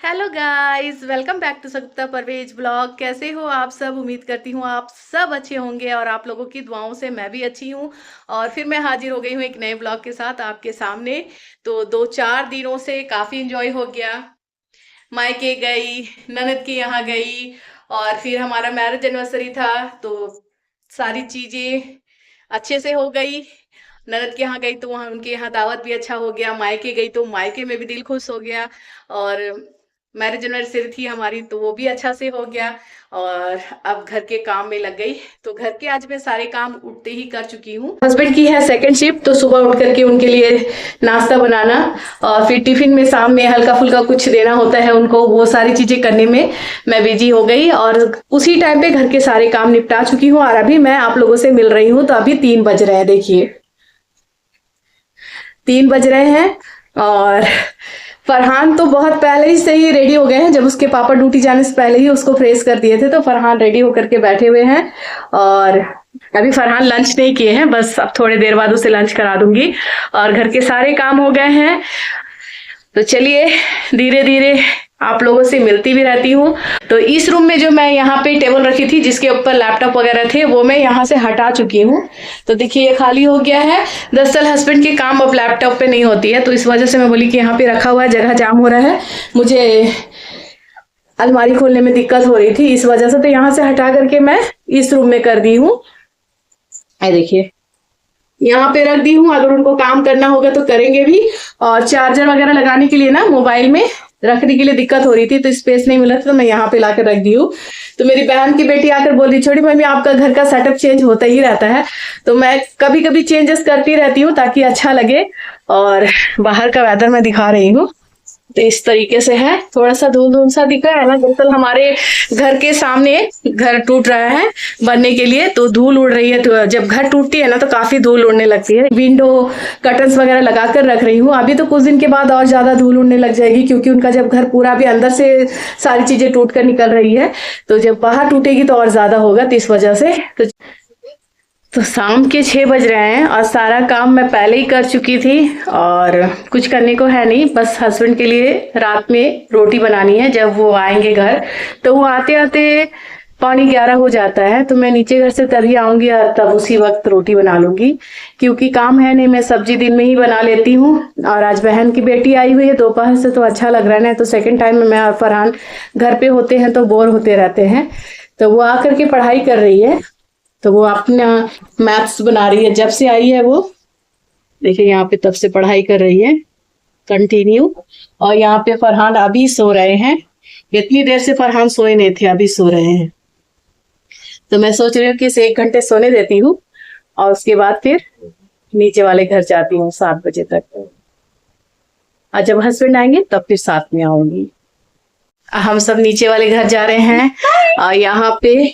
Hello guys, welcome back to Shagufta Parvez blog. कैसे हो आप सब? उम्मीद करती हूँ आप सब अच्छे होंगे और आप लोगों की दुआओं से मैं भी अच्छी हूँ। और फिर मैं हाजिर हो गई हूँ एक नए ब्लॉग के साथ आपके सामने। तो 2-4 दिनों से काफ़ी इंजॉय हो गया। मायके गई, ननद के यहाँ गई, और फिर हमारा मैरिज एनिवर्सरी था तो सारी चीज़ें अच्छे से हो गई। ननद के यहाँ गई तो वहाँ उनके यहाँ दावत भी अच्छा हो गया। मायके गई तो मायके में भी दिल खुश हो गया। और मैरिज एनिवर्सरी थी हमारी तो वो भी अच्छा से हो गया। और अब घर के काम में लग गई। तो घर के आज मैं सारे काम उठते ही कर चुकी हूँ। हस्बैंड की है सेकंड शिफ्ट, तो सुबह उठ करके उनके लिए नाश्ता बनाना और फिर टिफिन में शाम में हल्का फुल्का कुछ देना होता है उनको, वो सारी चीजें करने में मैं बिजी हो गई। और उसी टाइम पे घर के सारे काम निपटा चुकी हूँ और अभी मैं आप लोगों से मिल रही हूँ। तो अभी 3 बज रहे हैं, देखिए 3 बज रहे हैं। और फरहान तो बहुत पहले ही से ही रेडी हो गए हैं। जब उसके पापा ड्यूटी जाने से पहले ही उसको फ्रेश कर दिए थे, तो फरहान रेडी होकर के बैठे हुए हैं। और अभी फरहान लंच नहीं किए हैं, बस अब थोड़ी देर बाद उसे लंच करा दूंगी। और घर के सारे काम हो गए हैं। तो चलिए धीरे धीरे आप लोगों से मिलती भी रहती हूँ। तो इस रूम में जो मैं यहाँ पे टेबल रखी थी जिसके ऊपर लैपटॉप वगैरह थे, वो मैं यहाँ से हटा चुकी हूँ। तो देखिए ये खाली हो गया है। दरअसल हस्बैंड के काम अब लैपटॉप पे नहीं होती है, तो इस वजह से मैं बोली कि यहाँ पे रखा हुआ है, जगह जाम हो रहा है, मुझे अलमारी खोलने में दिक्कत हो रही थी इस वजह से। तो यहाँ से हटा करके मैं इस रूम में कर दी हूँ। देखिए यहाँ पे रख दी हूँ, अगर उनको काम करना होगा तो करेंगे भी। और चार्जर वगैरह लगाने के लिए ना मोबाइल में रखने के लिए दिक्कत हो रही थी, तो स्पेस नहीं मिला था, तो मैं यहाँ पे लाकर रख दी हूँ। तो मेरी बहन की बेटी आकर बोल रही, छोटी मम्मी आपका घर का सेटअप चेंज होता ही रहता है। तो मैं कभी कभी चेंजेस करती रहती हूँ ताकि अच्छा लगे। और बाहर का वेदर मैं दिखा रही हूँ, तो इस तरीके से है। थोड़ा सा धूल धूल सा दिख रहा है ना, दरअसल हमारे घर के सामने घर टूट रहा है बनने के लिए, तो धूल उड़ रही है। तो जब घर टूटती है ना तो काफी धूल उड़ने लगती है। विंडो कर्टन्स वगैरह लगा कर रख रही हूँ। अभी तो कुछ दिन के बाद और ज्यादा धूल उड़ने लग जाएगी, क्योंकि उनका जब घर पूरा भी अंदर से सारी चीजें टूट कर निकल रही है, तो जब बाहर टूटेगी तो और ज्यादा होगा। तो इस वजह से तो शाम के 6 बज रहे हैं और सारा काम मैं पहले ही कर चुकी थी और कुछ करने को है नहीं। बस हस्बैंड के लिए रात में रोटी बनानी है, जब वो आएंगे घर। तो वो आते आते 10:45 हो जाता है, तो मैं नीचे घर से तभी आऊंगी और तब उसी वक्त रोटी बना लूंगी, क्योंकि काम है नहीं। मैं सब्जी दिन में ही बना लेती हूँ। और आज बहन की बेटी आई हुई है दोपहर से, तो अच्छा लग रहा है। तो सेकेंड टाइम में मैं और फरहान घर पे होते हैं तो बोर होते रहते हैं। तो वो आकर के पढ़ाई कर रही है, तो वो अपना मैथ्स बना रही है। जब से आई है वो, देखिए यहाँ पे तब से पढ़ाई कर रही है कंटिन्यू। और यहाँ पे फरहान अभी सो रहे हैं। इतनी देर से फरहान सोए नहीं थे, अभी सो रहे हैं। तो मैं सोच रही हूँ कि इसे 1 घंटे सोने देती हूँ और उसके बाद फिर नीचे वाले घर जाती हूँ 7 बजे तक। और जब हस्बैंड आएंगे तब फिर साथ में आऊंगी। हम सब नीचे वाले घर जा रहे हैं और यहाँ पे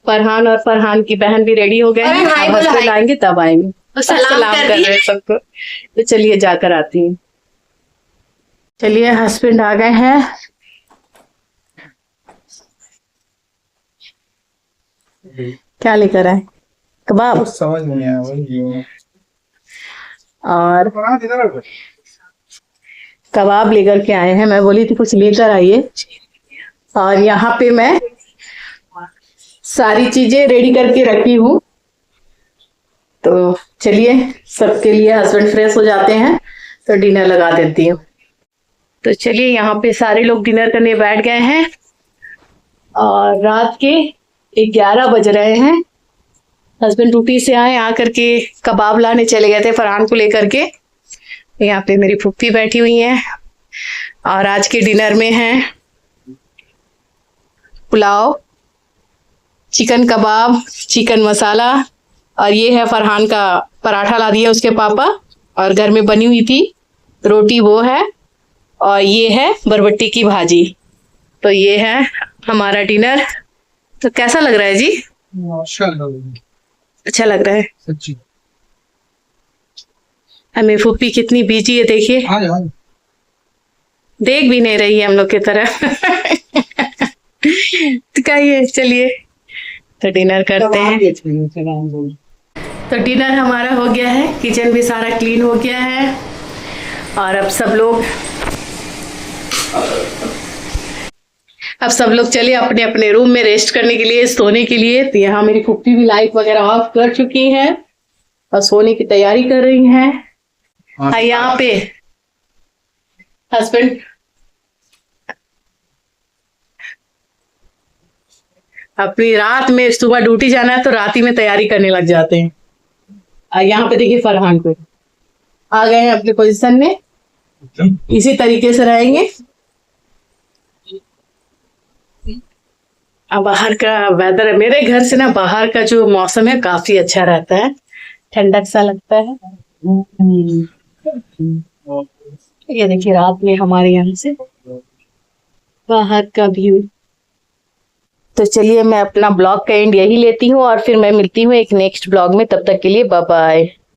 फरहान और फरहान की बहन भी रेडी हो गए हैं। हस्बैंड आएंगे तब आएंगे। सलाम कर रहे हैं सबको। तो चलिए जाकर आती हूँ। चलिए हस्बैंड आ गए हैं। क्या लेकर आए? कबाब। समझ नहीं आया। और कबाब लेकर के आए हैं। मैं बोली थी कुछ लेकर आइए। और यहाँ पे मैं सारी चीजें रेडी करके रखी हूँ। तो चलिए सबके लिए, हस्बैंड फ्रेश हो जाते हैं तो डिनर लगा देती हूँ। तो चलिए यहाँ पे सारे लोग डिनर करने बैठ गए हैं और रात के 11 बज रहे हैं। हस्बैंड ड्यूटी से आए, आकर के कबाब लाने चले गए थे फरहान को लेकर के। यहाँ पे मेरी फूफी बैठी हुई हैं और आज के डिनर में है पुलाव, चिकन कबाब, चिकन मसाला, और ये है फरहान का पराठा ला दिया उसके पापा, और घर में बनी हुई थी रोटी वो है, और ये है बरबट्टी की भाजी। तो ये है हमारा डिनर। तो कैसा लग रहा है जी? अच्छा लग रहा है सच्ची। हमें फूफी कितनी बिजी है, देखिए। देख भी नहीं रही है हम लोग की तरफ। तो कहिए, चलिए तो डिनर करते हैं। तो डिनर हमारा हो गया है, किचन भी सारा क्लीन हो गया है और अब सब लोग अब सब लोग चले अपने अपने रूम में रेस्ट करने के लिए, सोने के लिए। तो यहाँ मेरी फुप्पी भी लाइट वगैरह ऑफ कर चुकी हैं और सोने की तैयारी कर रही हैं। यहाँ पे हस्बैंड अपनी रात में, सुबह ड्यूटी जाना है तो रात ही में तैयारी करने लग जाते हैं। यहाँ पे देखिए फरहान को आ गए हैं अपने पोजीशन में, इसी तरीके से रहेंगे। अब बाहर का वेदर, मेरे घर से ना बाहर का जो मौसम है काफी अच्छा रहता है, ठंडक सा लगता है। ये देखिए रात में हमारे यहाँ से बाहर का व्यू। तो चलिए मैं अपना ब्लॉग का एंड यही लेती हूँ और फिर मैं मिलती हूँ एक नेक्स्ट ब्लॉग में। तब तक के लिए बाय बाय।